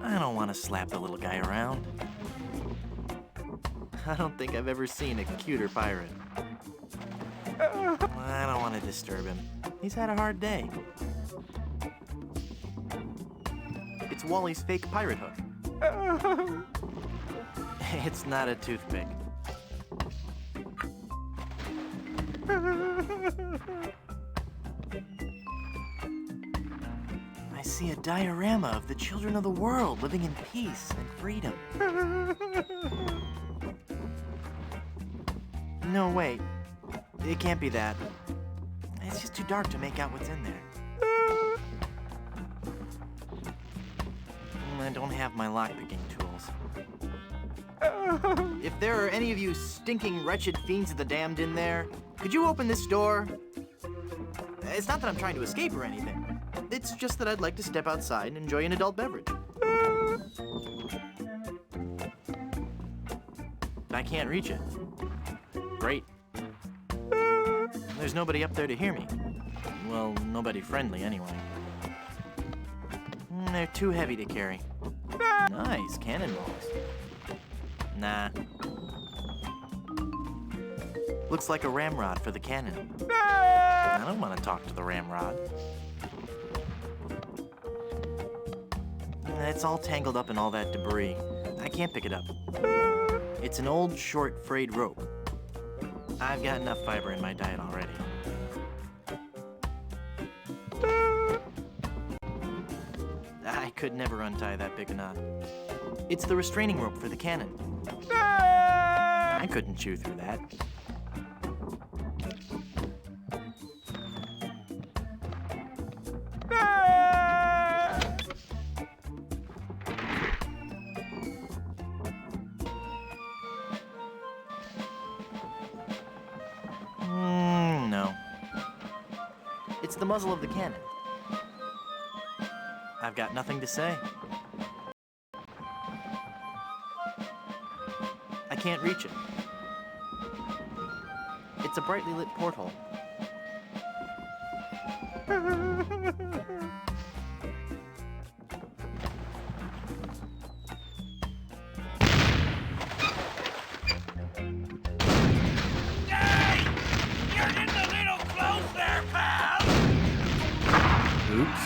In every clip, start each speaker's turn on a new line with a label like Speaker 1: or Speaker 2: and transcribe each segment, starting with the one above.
Speaker 1: I don't want to slap the little guy around. I don't think I've ever seen a cuter pirate. I don't want to disturb him. He's had a hard day. It's Wally's fake pirate hook. It's not a toothpick. I see a diorama of the children of the world living in peace and freedom. No, wait. It can't be that. It's just too dark to make out what's in there. I don't have my lockpicking tools. If there are any of you stinking, wretched fiends of the damned in there, could you open this door? It's not that I'm trying to escape or anything. It's just that I'd like to step outside and enjoy an adult beverage. I can't reach it. Great. There's nobody up there to hear me. Well, nobody friendly anyway. They're too heavy to carry. Nice, cannonballs. Nah. Looks like a ramrod for the cannon. I don't want to talk to the ramrod. It's all tangled up in all that debris. I can't pick it up. It's an old, short, frayed rope. I've got enough fiber in my diet already. I could never untie that big a knot. It's the restraining rope for the cannon. I couldn't chew through that. No. It's the muzzle of the cannon. I've got nothing to say. I can't reach it. It's a brightly lit porthole. Oops.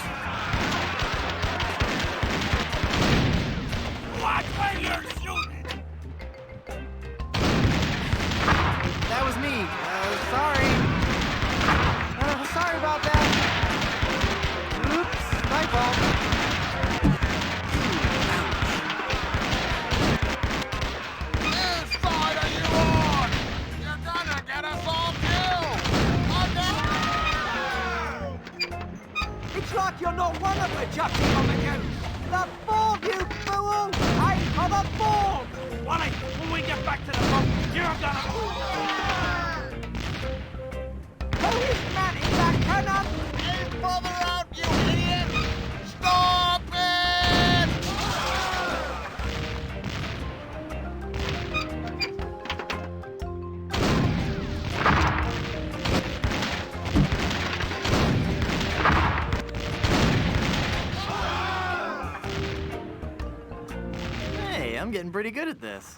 Speaker 2: Watch where you're shooting!
Speaker 1: That was me. Sorry. Sorry about that. Oops, my fault.
Speaker 2: Whose side are you on? You're gonna get us all killed!
Speaker 3: It's like you're not one of the Justice Republicans! The Ford, you fool! Aim for the Ford!
Speaker 2: Wally, when we get back to the boat, you're gonna...
Speaker 3: Who is manning that cannon?
Speaker 2: Aim further out, you idiot! Stop it!
Speaker 1: Hey, I'm getting pretty good at this.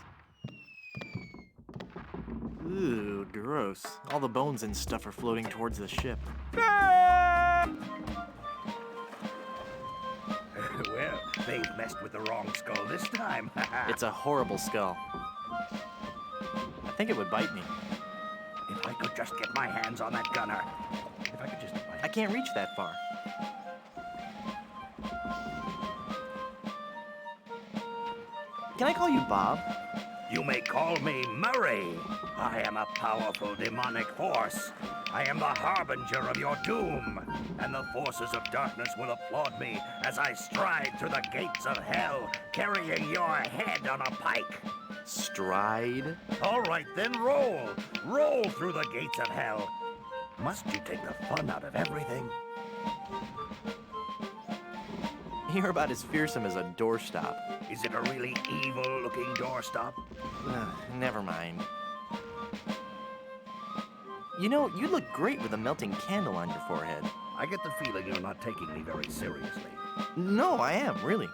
Speaker 1: Ooh, gross. All the bones and stuff are floating towards the ship.
Speaker 4: Well, they've messed with the wrong skull this time.
Speaker 1: It's a horrible skull. I think it would bite me.
Speaker 4: If I could just get my hands on that gunner. If I could just...
Speaker 1: I can't reach that far. Can I call you Bob?
Speaker 4: You may call me Murray. I am a powerful demonic force. I am the harbinger of your doom, and the forces of darkness will applaud me as I stride through the gates of hell, carrying your head on a pike.
Speaker 1: Stride?
Speaker 4: All right, then roll. Roll through the gates of hell. Must you take the fun out of everything?
Speaker 1: You're about as fearsome as a doorstop.
Speaker 4: Is it a really evil-looking doorstop?
Speaker 1: Never mind. You know, you look great with a melting candle on your forehead.
Speaker 4: I get the feeling you're not taking me very seriously.
Speaker 1: No, I am, really.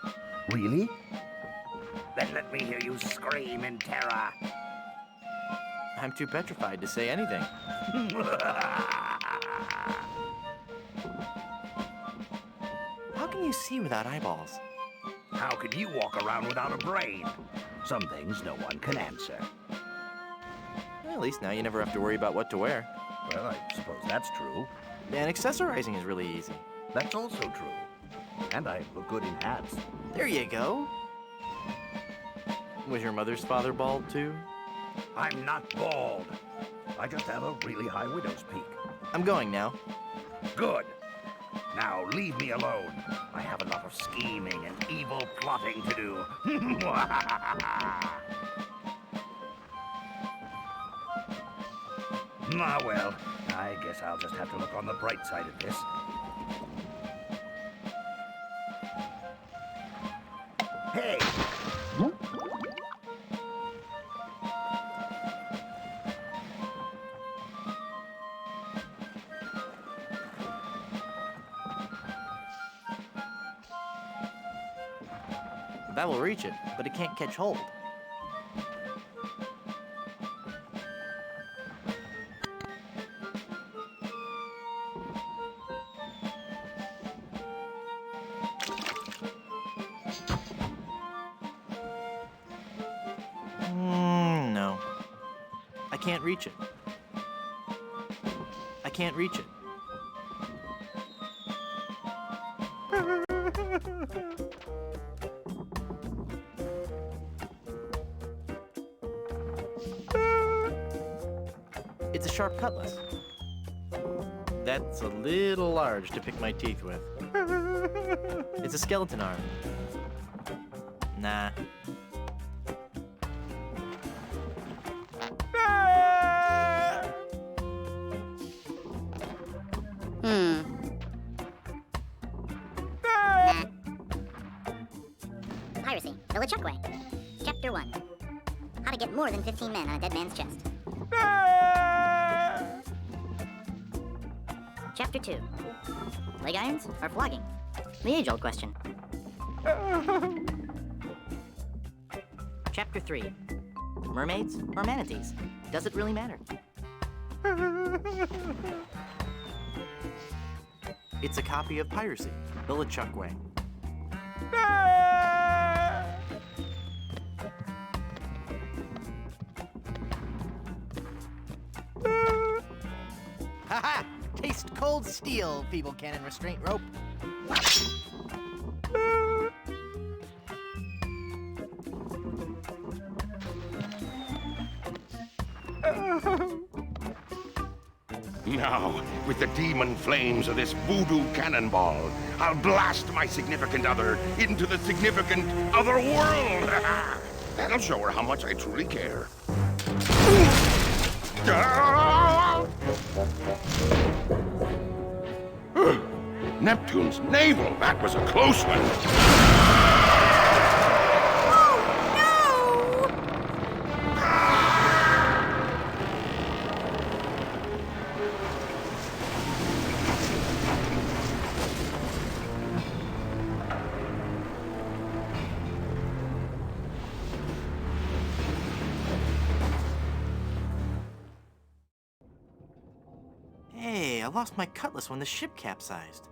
Speaker 4: Really? Then let me hear you scream in terror.
Speaker 1: I'm too petrified to say anything. How can you see without eyeballs?
Speaker 4: How can you walk around without a brain? Some things no one can answer.
Speaker 1: Well, at least now you never have to worry about what to wear.
Speaker 4: Well, I suppose that's true.
Speaker 1: And accessorizing is really easy.
Speaker 4: That's also true. And I look good in hats.
Speaker 1: There you go. Was your mother's father bald too?
Speaker 4: I'm not bald. I just have a really high widow's peak.
Speaker 1: I'm going now.
Speaker 4: Good. Now leave me alone. I have a lot of scheming and evil plotting to do. Ah, well, I guess I'll just have to look on the bright side of this. Hey!
Speaker 1: That will reach it, but it can't catch hold. No. I can't reach it. I can't reach it. It's a sharp cutlass. That's a little large to pick my teeth with. It's a skeleton arm. Nah.
Speaker 5: Piracy, the LeChuck way. Chapter 1. How to get more than 15 men on a dead man's chest. Chapter 2. Leg irons or flogging? The age-old question. Chapter 3. Mermaids or manatees? Does it really matter?
Speaker 1: It's a copy of Piracy, the LeChuck way. Ha-ha! Taste cold steel, feeble cannon restraint rope.
Speaker 2: Now, with the demon flames of this voodoo cannonball, I'll blast my significant other into the significant other world. That'll show her how much I truly care. Neptune's navel, that was a close one.
Speaker 1: Hey, I lost my cutlass when the ship capsized.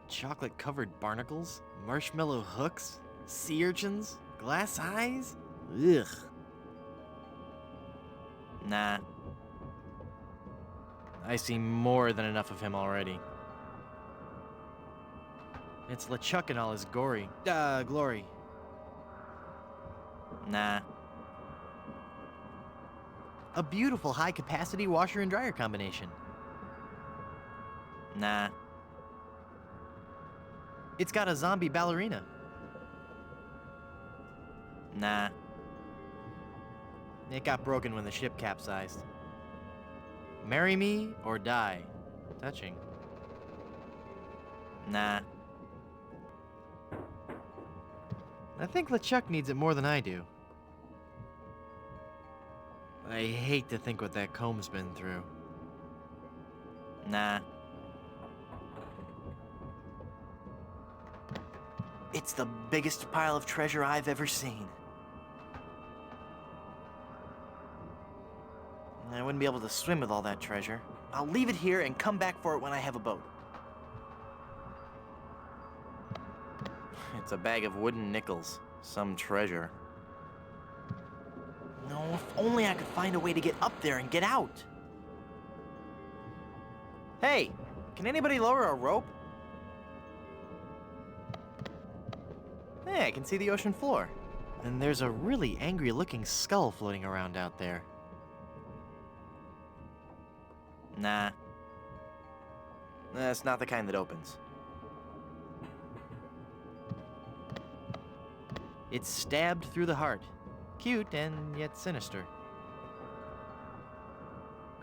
Speaker 1: Chocolate-covered barnacles, marshmallow hooks, sea urchins, glass eyes? Ugh. Nah. I see more than enough of him already. It's LeChuck in all his glory. Nah. A beautiful high-capacity washer and dryer combination. Nah. It's got a zombie ballerina. Nah. It got broken when the ship capsized. Marry me or die. Touching. Nah. I think LeChuck needs it more than I do. I hate to think what that comb's been through. Nah. It's the biggest pile of treasure I've ever seen. I wouldn't be able to swim with all that treasure. I'll leave it here and come back for it when I have a boat. It's a bag of wooden nickels. Some treasure. No, if only I could find a way to get up there and get out. Hey, can anybody lower a rope? Hey, I can see the ocean floor. And there's a really angry-looking skull floating around out there. Nah. That's not the kind that opens. It's stabbed through the heart. Cute and yet sinister.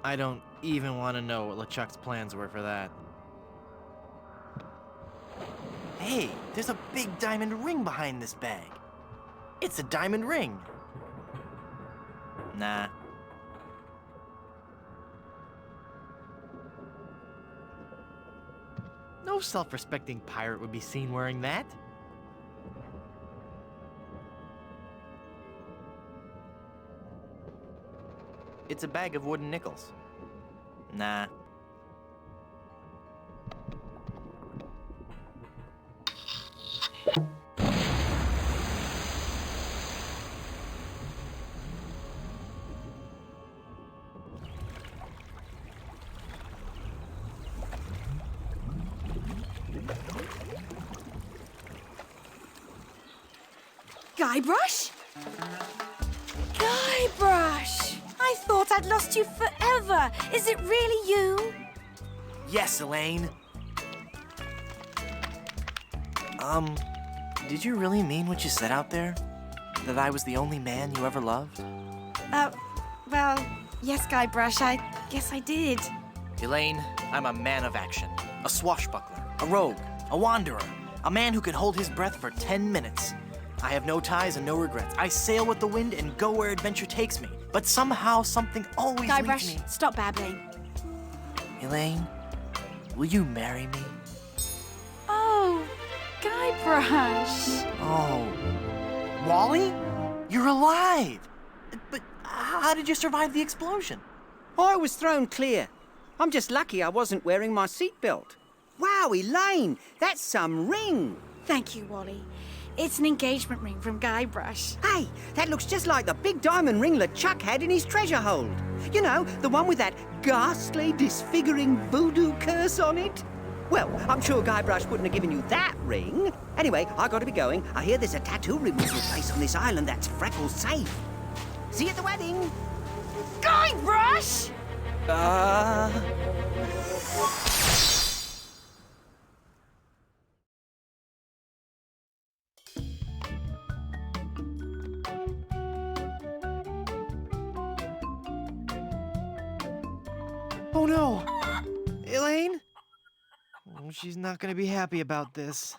Speaker 1: I don't even want to know what LeChuck's plans were for that. Hey, there's a big diamond ring behind this bag. It's a diamond ring. Nah. No self-respecting pirate would be seen wearing that. It's a bag of wooden nickels. Nah.
Speaker 6: Guybrush? Guybrush! I thought I'd lost you forever. Is it really you?
Speaker 1: Yes, Elaine. Did you really mean what you said out there? That I was the only man you ever loved?
Speaker 6: Well, yes, Guybrush, I guess I did.
Speaker 1: Elaine, I'm a man of action. A swashbuckler, a rogue, a wanderer, a man who can hold his breath for 10 minutes. I have no ties and no regrets. I sail with the wind and go where adventure takes me. But somehow, something always leads me.
Speaker 6: Guybrush, stop babbling.
Speaker 1: Elaine, will you marry me?
Speaker 6: Oh, Guybrush.
Speaker 1: Oh. Wally? You're alive! But how did you survive the explosion?
Speaker 3: I was thrown clear. I'm just lucky I wasn't wearing my seatbelt. Wow, Elaine, that's some ring.
Speaker 6: Thank you, Wally. It's an engagement ring from Guybrush.
Speaker 3: Hey, that looks just like the big diamond ring LeChuck had in his treasure hold. You know, the one with that ghastly, disfiguring voodoo curse on it. Well, I'm sure Guybrush wouldn't have given you that ring. Anyway, I gotta be going. I hear there's a tattoo removal place on this island that's Freckles safe. See you at the wedding.
Speaker 6: Guybrush!
Speaker 1: Oh no! Elaine? Oh, she's not gonna be happy about this.